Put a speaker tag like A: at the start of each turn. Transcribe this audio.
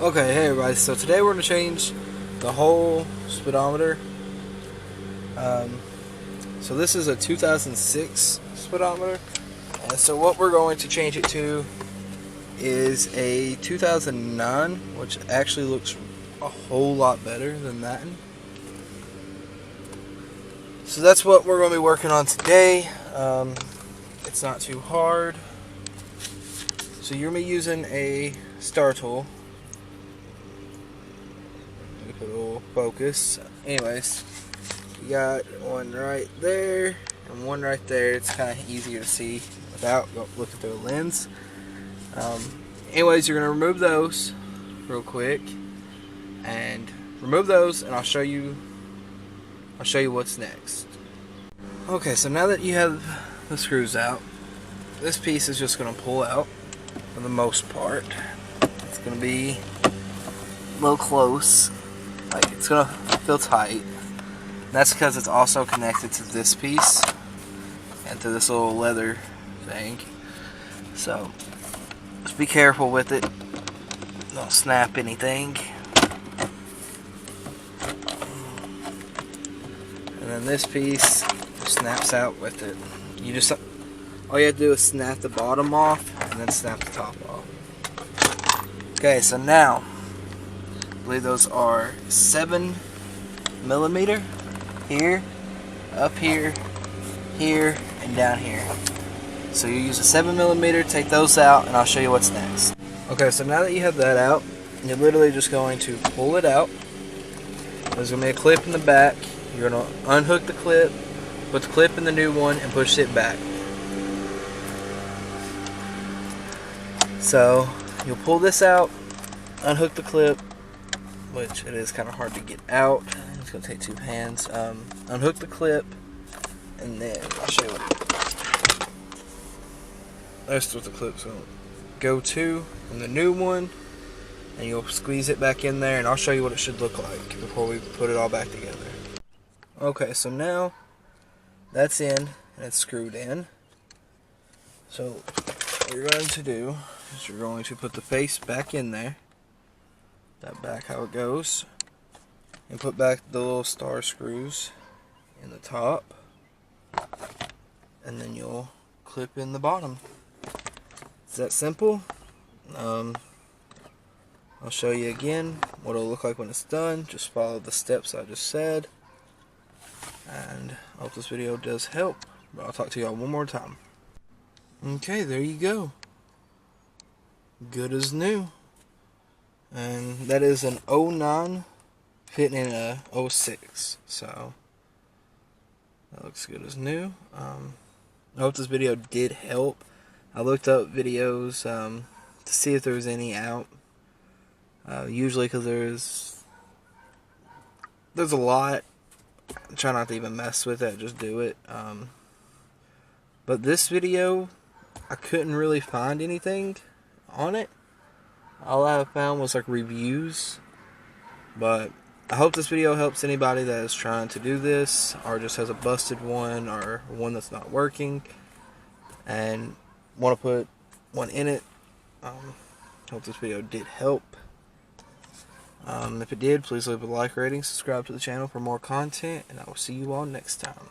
A: Okay, hey everybody, so today we're going to change the whole speedometer. So this is a 2006 speedometer, and so what we're going to change it to is a 2009, which actually looks a whole lot better than that. So that's what we're going to be working on today. It's not too hard. So you're going to be using a star tool. Put a little focus. Anyways, you got one right there and one right there. It's kind of easier to see without looking through a lens. Anyways, you're gonna remove those real quick, and remove those, and I'll show you what's next. Okay, so now that you have the screws out, this piece is just gonna pull out for the most part. It's gonna be a little close. Like, it's gonna feel tight. And that's because it's also connected to this piece and to this little leather thing. So just be careful with it. Don't snap anything. And then this piece snaps out with it. All you have to do is snap the bottom off and then snap the top off. Okay, so now I believe those are 7mm here, up here, here, and down here. So you use a 7mm, take those out, and I'll show you what's next. Okay, so now that you have that out, you're literally just going to pull it out. There's going to be a clip in the back. You're going to unhook the clip, put the clip in the new one, and push it back. So you'll pull this out, unhook the clip, which it is kind of hard to get out. It's going to take two hands. Unhook the clip, and then I'll show you what. That's what the clip's going to go to in the new one, and you'll squeeze it back in there, and I'll show you what it should look like before we put it all back together. Okay, so now that's in, and it's screwed in. So what you're going to do is you're going to put the face back in there. That back how it goes, and put back the little star screws in the top, and then you'll clip in the bottom. It's that simple. I'll show you again what it'll look like when it's done. Just follow the steps I just said, and I hope this video does help, but I'll talk to y'all one more time. Okay, there you go. Good as new. And that is an 09 fitting in a 06, so that looks good as new. I hope this video did help. I looked up videos to see if there was any out. Usually, because there's a lot. I try not to even mess with it, just do it. But this video, I couldn't really find anything on it. All I found was like reviews, but I hope this video helps anybody that is trying to do this, or just has a busted one, or one that's not working, and want to put one in it. Hope this video did help. If it did, please leave a like rating, subscribe to the channel for more content, and I will see you all next time.